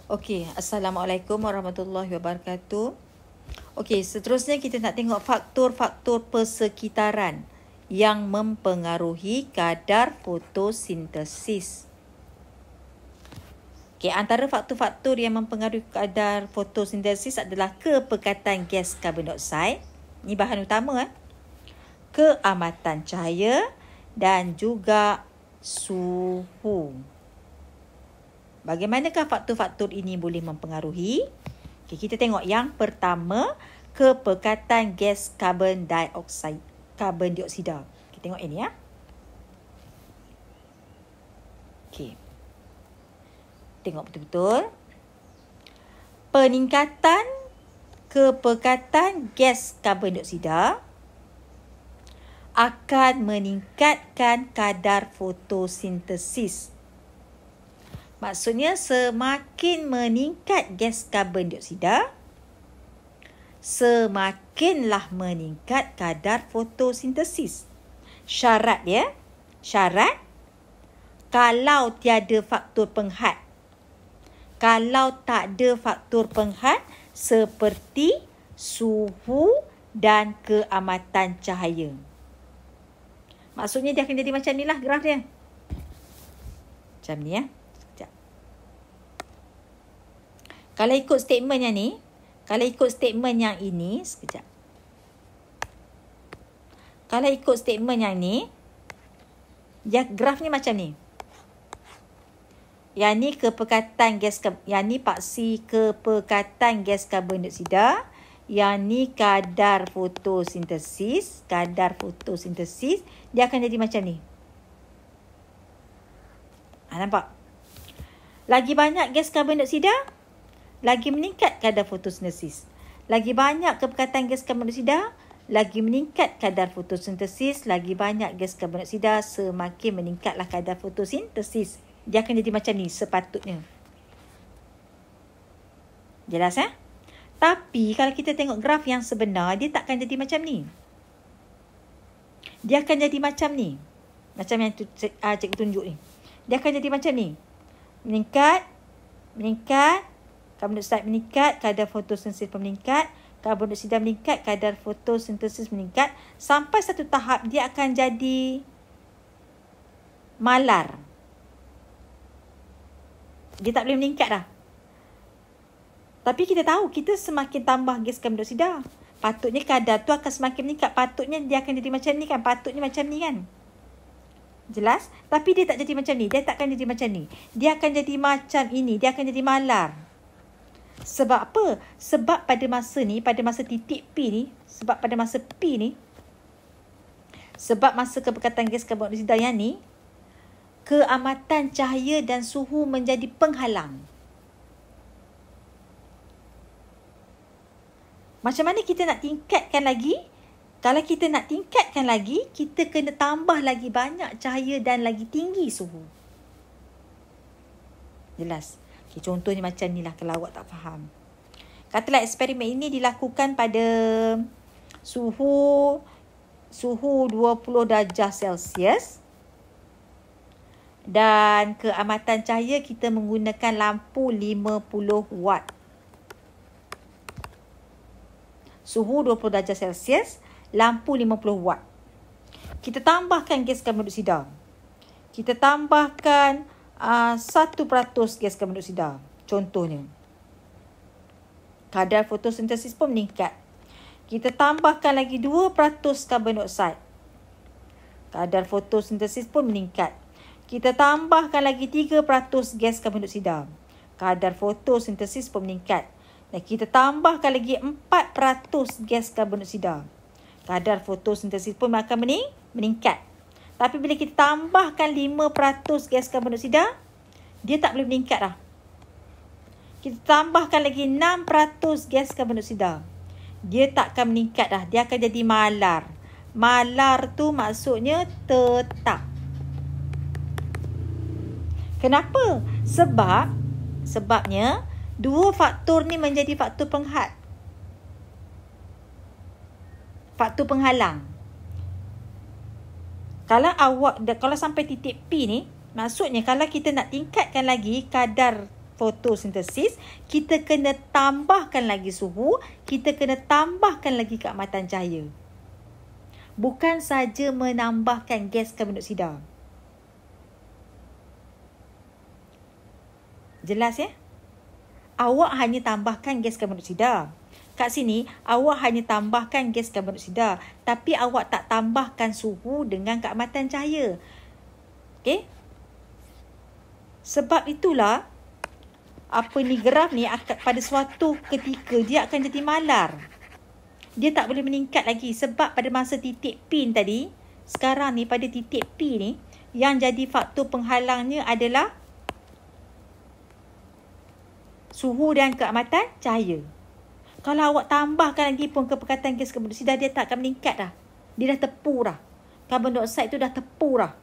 Okey, Assalamualaikum warahmatullahi wabarakatuh. Okey, seterusnya kita nak tengok faktor-faktor persekitaran yang mempengaruhi kadar fotosintesis. Okey, antara faktor-faktor yang mempengaruhi kadar fotosintesis adalah kepekatan gas karbon dioksida. Ini bahan utama. Keamatan cahaya dan juga suhu. Bagaimanakah faktor-faktor ini boleh mempengaruhi? Okay, kita tengok yang pertama, kepekatan gas karbon dioksida. Kita tengok ini ya. Okey. Tengok betul-betul. Peningkatan kepekatan gas karbon dioksida akan meningkatkan kadar fotosintesis. Maksudnya semakin meningkat gas karbon dioksida, semakinlah meningkat kadar fotosintesis. Syarat dia, syarat kalau tiada faktor penghat. Kalau tak ada faktor penghat seperti suhu dan keamatan cahaya. Maksudnya dia akan jadi macam ni lah graf dia. Macam ni ya. Kalau ikut statement yang ni, kalau ikut statement yang ini, sekejap. Kalau ikut statement yang ni, ya graf ni macam ni. Yang ni kepekatan gas, yang ni paksi kepekatan gas karbon dioksida, yang ni kadar fotosintesis, dia akan jadi macam ni. Nampak? Lagi banyak gas karbon dioksida, lagi meningkat kadar fotosintesis. Lagi banyak kepekatan gas karbon dioksida, lagi meningkat kadar fotosintesis. Lagi banyak gas karbon dioksida, semakin meningkatlah kadar fotosintesis. Dia akan jadi macam ni sepatutnya. Jelas ya? Tapi kalau kita tengok graf yang sebenar, dia takkan jadi macam ni. Dia akan jadi macam ni. Macam yang cikgu tunjuk ni. Dia akan jadi macam ni. Meningkat, karbon dioksida meningkat, kadar fotosintesis meningkat, karbon dioksida meningkat, kadar fotosintesis meningkat, sampai satu tahap dia akan jadi malar. Dia tak boleh meningkat dah. Tapi kita tahu, kita semakin tambah gas karbon dioksida, patutnya kadar tu akan semakin meningkat. Patutnya dia akan jadi macam ni kan. Patutnya macam ni kan. Jelas? Tapi dia tak jadi macam ni. Dia tak akan jadi macam ni. Dia akan jadi macam ini. Dia akan jadi malar. Sebab apa? Sebab pada masa ni, pada masa titik P ni, sebab pada masa P ni, sebab masa kepekatan gas karbon dioksida yang ni, keamatan cahaya dan suhu menjadi penghalang. Macam mana kita nak tingkatkan lagi? Kalau kita nak tingkatkan lagi, kita kena tambah lagi banyak cahaya dan lagi tinggi suhu. Jelas? Okay, contohnya macam ni lah kalau awak tak faham. Katalah eksperimen ini dilakukan pada suhu 20 darjah Celsius. Dan keamatan cahaya kita menggunakan lampu 50 watt. Suhu 20 darjah Celsius, lampu 50 watt. Kita tambahkan gas karbon dioksida. Kita tambahkan 1% gas karbon dioksida. Contohnya. Kadar fotosintesis pun meningkat. Kita tambahkan lagi 2% karbon dioksida. Kadar fotosintesis pun meningkat. Kita tambahkan lagi 3% gas karbon dioksida. Kadar fotosintesis pun meningkat. Dan kita tambahkan lagi 4% gas karbon dioksida. Kadar fotosintesis pun akan meningkat. Tapi bila kita tambahkan 5% gas karbon dioksida, dia tak boleh meningkat dah. Kita tambahkan lagi 6% gas karbon dioksida. Dia tak akan meningkat dah. Dia akan jadi malar. Malar tu maksudnya tetap. Kenapa? Sebabnya dua faktor ni menjadi faktor penghat. Faktor penghalang. Kalau sampai titik P ni, maksudnya kalau kita nak tingkatkan lagi kadar fotosintesis, kita kena tambahkan lagi suhu, kita kena tambahkan lagi keamatan cahaya. Bukan saja menambahkan gas karbon dioksida. Jelas ya? Awak hanya tambahkan gas karbon dioksida. Kat sini, awak hanya tambahkan gas karbon dioksida. Tapi awak tak tambahkan suhu dengan keamatan cahaya. Okey? Sebab itulah, graf ni pada suatu ketika dia akan jadi malar. Dia tak boleh meningkat lagi. Sebab pada masa titik P tadi, sekarang ni pada titik P ni, yang jadi faktor penghalangnya adalah suhu dan keamatan cahaya. Kalau awak tambahkan lagi pun kepekatan gas karbon dioksida, dia tak akan meningkat dah. Dia dah tepu dah. Karbon dioksida tu dah tepu dah.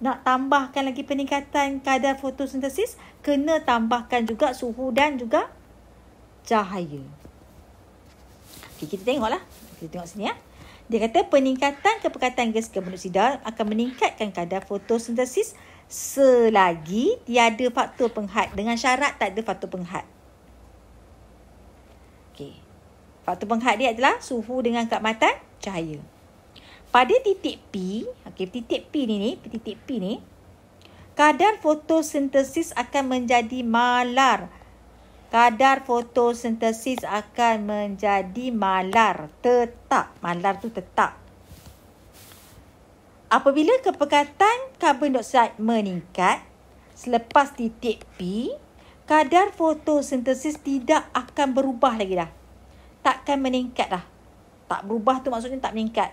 Nak tambahkan lagi peningkatan kadar fotosintesis, kena tambahkan juga suhu dan juga cahaya. Okay, kita tengoklah. Kita tengok sini ya. Dia kata peningkatan kepekatan gas karbon dioksida akan meningkatkan kadar fotosintesis selagi tiada faktor penghad. Dengan syarat tak ada faktor penghad. Okey. Faktor penghad dia adalah suhu dengan keamatan cahaya. Pada titik P, titik P ni, kadar fotosintesis akan menjadi malar. Kadar fotosintesis akan menjadi malar. Tetap. Malar tu tetap. Apabila kepekatan karbon dioksida meningkat, selepas titik P, kadar fotosintesis tidak akan berubah lagi dah. Takkan meningkat dah. Tak berubah tu maksudnya tak meningkat.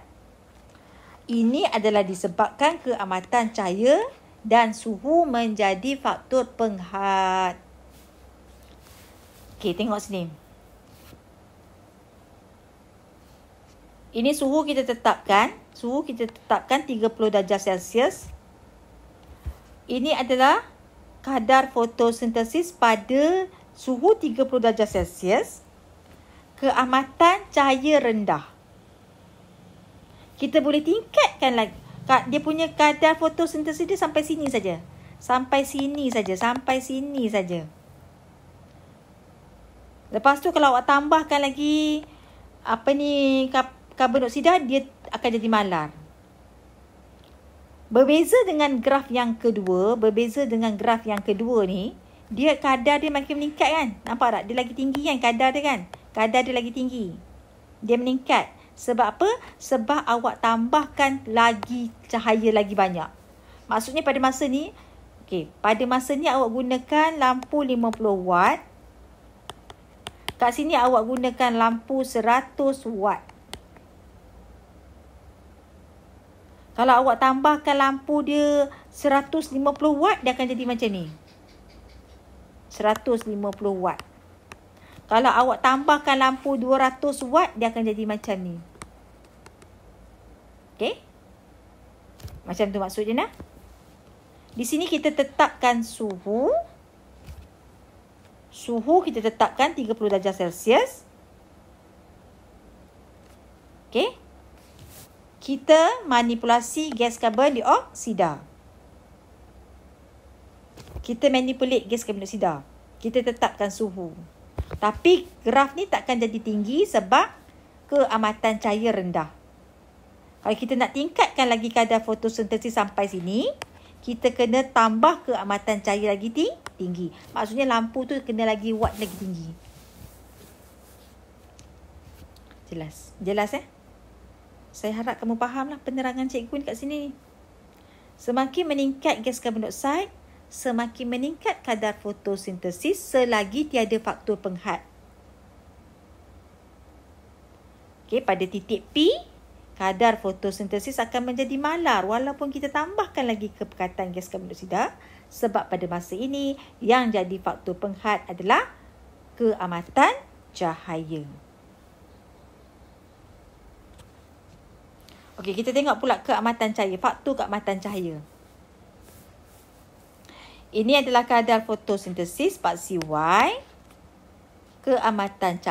Ini adalah disebabkan keamatan cahaya dan suhu menjadi faktor penghad. Okey, tengok sini. Ini suhu kita tetapkan. Suhu kita tetapkan 30 darjah Celsius. Ini adalah kadar fotosintesis pada suhu 30 darjah Celsius. Keamatan cahaya rendah. Kita boleh tingkatkan lagi. Dia punya kadar fotosintesis dia sampai sini saja. Sampai sini saja. Lepas tu kalau awak tambahkan lagi karbon dioksida, dia akan jadi malar. Berbeza dengan graf yang kedua ni, dia kadar dia makin meningkat kan? Nampak tak? Dia lagi tinggi kan kadar dia kan? Kadar dia lagi tinggi. Dia meningkat. Sebab apa? Sebab awak tambahkan lagi cahaya lagi banyak. Maksudnya pada masa ni, pada masa ni awak gunakan lampu 50 watt. Kat sini awak gunakan lampu 100 watt. Kalau awak tambahkan lampu dia 150 watt, dia akan jadi macam ni. 150 watt. Kalau awak tambahkan lampu 200 watt, dia akan jadi macam ni. Okey? Macam tu maksudnya nah. Di sini kita tetapkan suhu. Suhu kita tetapkan 30 darjah Celsius. Okey? Kita manipulasi gas karbon dioksida. Kita manipulate gas karbon dioksida. Kita tetapkan suhu. Tapi graf ni takkan jadi tinggi sebab keamatan cahaya rendah. Kalau kita nak tingkatkan lagi kadar fotosintesis sampai sini, kita kena tambah keamatan cahaya lagi tinggi. Maksudnya lampu tu kena lagi watt lagi tinggi. Jelas? Jelas Saya harap kamu fahamlah penerangan cikgu kat sini. Semakin meningkat gas karbon dioksida, semakin meningkat kadar fotosintesis selagi tiada faktor penghad. Okey, pada titik P, kadar fotosintesis akan menjadi malar walaupun kita tambahkan lagi kepekatan gas karbon dioksida, sebab pada masa ini yang jadi faktor penghad adalah keamatan cahaya. Okey, kita tengok pula keamatan cahaya, faktor keamatan cahaya. Ini adalah kadar fotosintesis paksi Y. Keamatan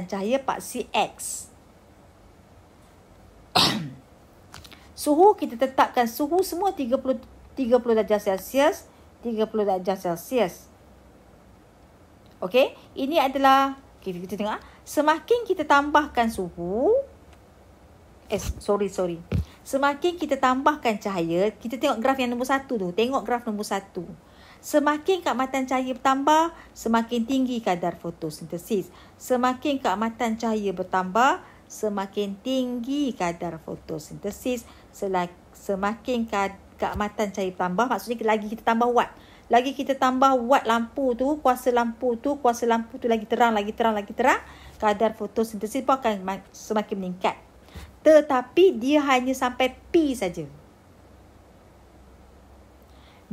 cahaya paksi X. Suhu kita tetapkan suhu semua 30 darjah Celsius, 30 darjah Celsius. Okey, ini adalah, kita tengok. Semakin kita tambahkan suhu, semakin kita tambahkan cahaya, kita tengok graf yang nombor 1 tu. Tengok graf nombor 1. Semakin keamatan cahaya bertambah, semakin tinggi kadar fotosintesis. Semakin keamatan cahaya bertambah, semakin tinggi kadar fotosintesis. Semakin keamatan cahaya bertambah, maksudnya lagi kita tambah watt. Lagi kita tambah watt lampu tu, kuasa lampu tu lagi terang, kadar fotosintesis pun akan semakin meningkat. Tetapi dia hanya sampai P saja.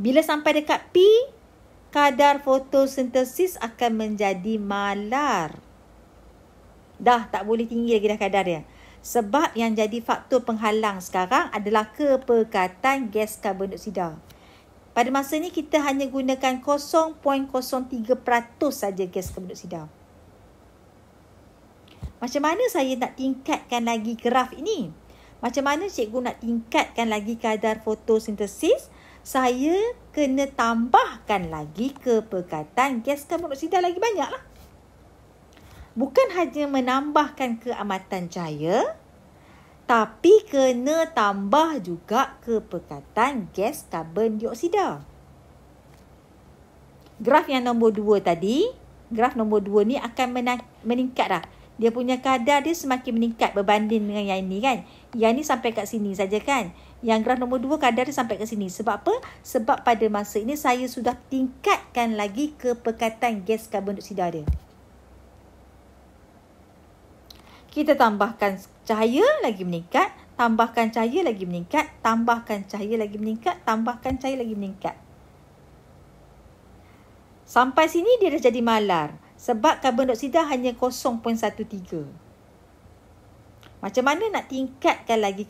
Bila sampai dekat P, kadar fotosintesis akan menjadi malar. Dah tak boleh tinggi lagi dah kadar dia. Sebab yang jadi faktor penghalang sekarang adalah kepekatan gas karbon dioksida. Pada masa ni kita hanya gunakan 0.03% saja gas karbon dioksida. Macam mana saya nak tingkatkan lagi graf ini? Macam mana cikgu nak tingkatkan lagi kadar fotosintesis? Saya kena tambahkan lagi kepekatan gas karbon dioksida lagi banyaklah. Bukan hanya menambahkan keamatan cahaya, tapi kena tambah juga kepekatan gas karbon dioksida. Graf yang nombor 2 tadi, graf nombor 2 ni akan meningkat dah. Dia punya kadar dia semakin meningkat berbanding dengan yang ini kan. Yang ni sampai kat sini saja kan. Yang graf nombor 2 kadar dia sampai kat sini. Sebab apa? Sebab pada masa ini saya sudah tingkatkan lagi kepekatan gas karbon dioksida dia. Kita tambahkan cahaya lagi meningkat. Tambahkan cahaya lagi meningkat. Tambahkan cahaya lagi meningkat. Tambahkan cahaya lagi meningkat. Sampai sini dia dah jadi malar. Sebab karbon dioksida hanya 0.13. Macam mana nak tingkatkan lagi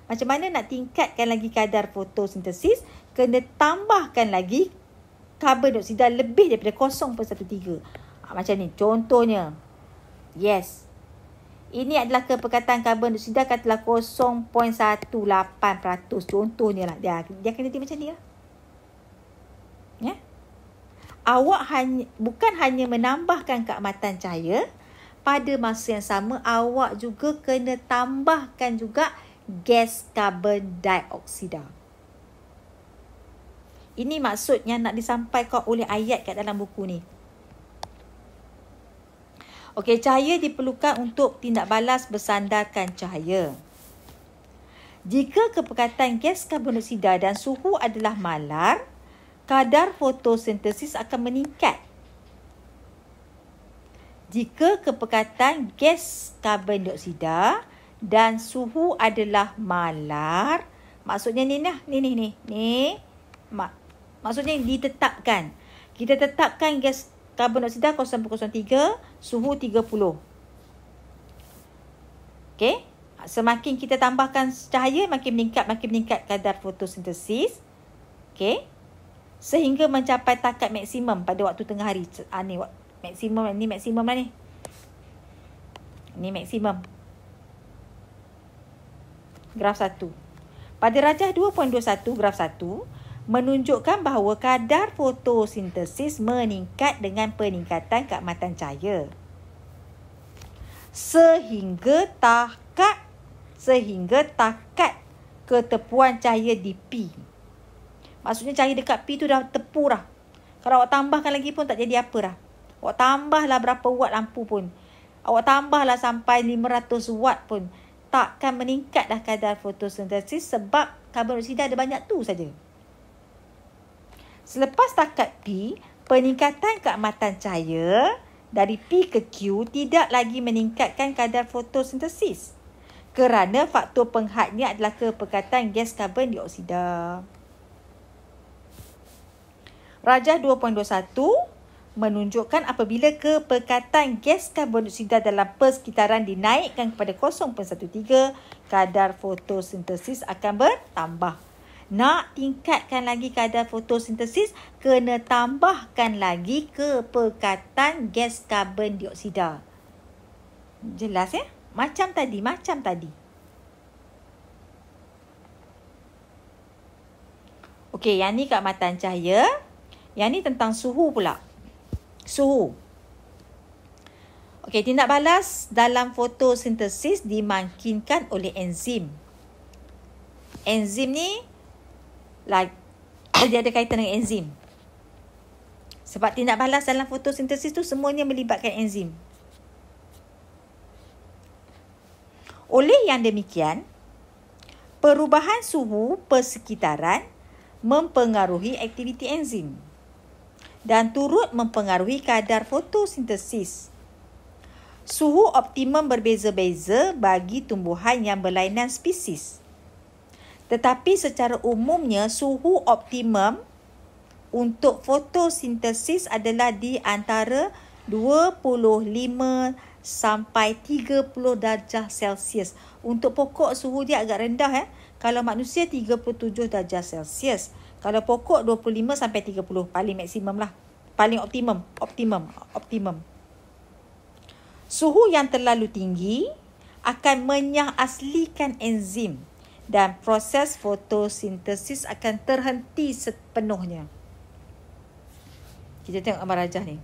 macam mana nak tingkatkan lagi kadar fotosintesis? Kena tambahkan lagi karbon dioksida lebih daripada 0.13. Macam ni contohnya. Yes. Ini adalah kepekatan karbon dioksida katalah 0.18%. Contohnya lah. Dia kena jadi macam ni lah. Ya. Awak bukan hanya menambahkan keamatan cahaya, pada masa yang sama awak juga kena tambahkan juga gas karbon dioksida. Ini maksudnya nak disampaikan oleh ayat kat dalam buku ni. Okey, cahaya diperlukan untuk tindak balas bersandarkan cahaya. Jika kepekatan gas karbon dioksida dan suhu adalah malar, kadar fotosintesis akan meningkat. Jika kepekatan gas karbon dioksida dan suhu adalah malar, maksudnya ni. Maksudnya ditetapkan. Kita tetapkan gas karbon dioksida 0.03, suhu 30. Okey? Semakin kita tambahkan cahaya, makin meningkat kadar fotosintesis. Okey? Sehingga mencapai takat maksimum pada waktu tengah hari. Ni maksimum lah ni. Ini maksimum. Graf 1. Pada rajah 2.21 graf 1 menunjukkan bahawa kadar fotosintesis meningkat dengan peningkatan keamatan cahaya. Sehingga takat ketepuan cahaya di P. Maksudnya cahaya dekat P tu dah tepu dah. Kalau awak tambahkan lagi pun tak jadi apa dah. Awak tambahlah berapa watt lampu pun. Awak tambahlah sampai 500 watt pun. Takkan meningkat dah kadar fotosintesis sebab karbon dioksida ada banyak tu saja. Selepas takat P, peningkatan keamatan cahaya dari P ke Q tidak lagi meningkatkan kadar fotosintesis. Kerana faktor penghadnya adalah kepekatan gas karbon dioksida. Rajah 2.21 menunjukkan apabila kepekatan gas karbon dioksida dalam persekitaran dinaikkan kepada 0.13, kadar fotosintesis akan bertambah. Nak tingkatkan lagi kadar fotosintesis, kena tambahkan lagi kepekatan gas karbon dioksida. Jelas ya? Macam tadi. Okey, yang ni keamatan cahaya. Yang ni tentang suhu pula. Suhu. Okey, tindak balas dalam fotosintesis dimakinkan oleh enzim. Enzim ni dia ada kaitan dengan enzim. Sebab tindak balas dalam fotosintesis tu semuanya melibatkan enzim. Oleh yang demikian, perubahan suhu persekitaran mempengaruhi aktiviti enzim dan turut mempengaruhi kadar fotosintesis. Suhu optimum berbeza-beza bagi tumbuhan yang berlainan spesies. Tetapi secara umumnya, suhu optimum untuk fotosintesis adalah di antara 25 sampai 30 darjah Celsius. Untuk pokok suhu dia agak rendah. Kalau manusia 37 darjah Celsius. Kalau pokok 25 sampai 30. Paling maksimum lah. Paling optimum. Suhu yang terlalu tinggi akan menyahaslikan enzim dan proses fotosintesis akan terhenti sepenuhnya. Kita tengok gambar rajah ni.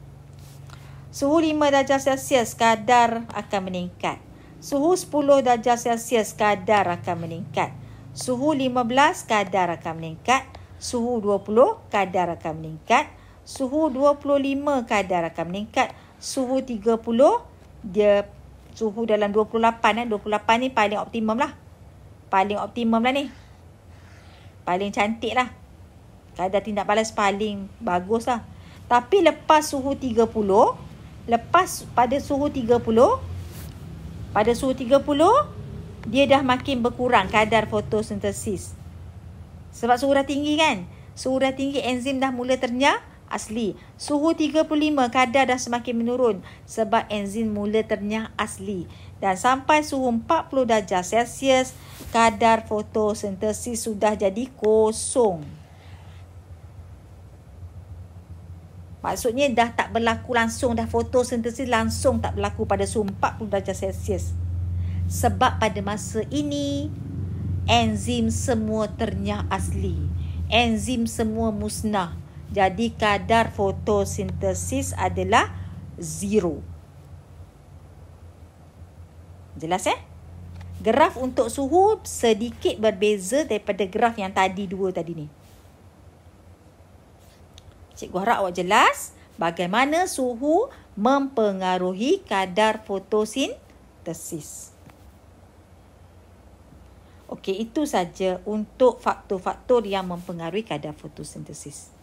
Suhu 5 darjah Celsius kadar akan meningkat. Suhu 10 darjah Celsius kadar akan meningkat. Suhu 15 kadar akan meningkat. Suhu 20 kadar akan meningkat. Suhu 25 kadar akan meningkat. Suhu 30 dia suhu dalam 28 28 ni paling optimum lah. Paling optimum lah ni. Paling cantik lah. Kadar tindak balas paling bagus lah. Tapi lepas suhu 30, pada suhu 30, dia dah makin berkurang kadar fotosintesis. Sebab suhu dah tinggi kan? Suhu dah tinggi, enzim dah mula ternyah asli. Suhu 35, kadar dah semakin menurun sebab enzim mula ternyah asli. Dan sampai suhu 40 darjah Celsius, kadar fotosintesis sudah jadi kosong. Maksudnya dah tak berlaku langsung, dah fotosintesis langsung tak berlaku pada suhu 40 darjah Celsius. Sebab pada masa ini, enzim semua ternyah asli. Enzim semua musnah. Jadi kadar fotosintesis adalah 0. Jelas Graf untuk suhu sedikit berbeza daripada graf yang tadi ni. Cikgu harap awak jelas bagaimana suhu mempengaruhi kadar fotosintesis. Okey, itu saja untuk faktor-faktor yang mempengaruhi kadar fotosintesis.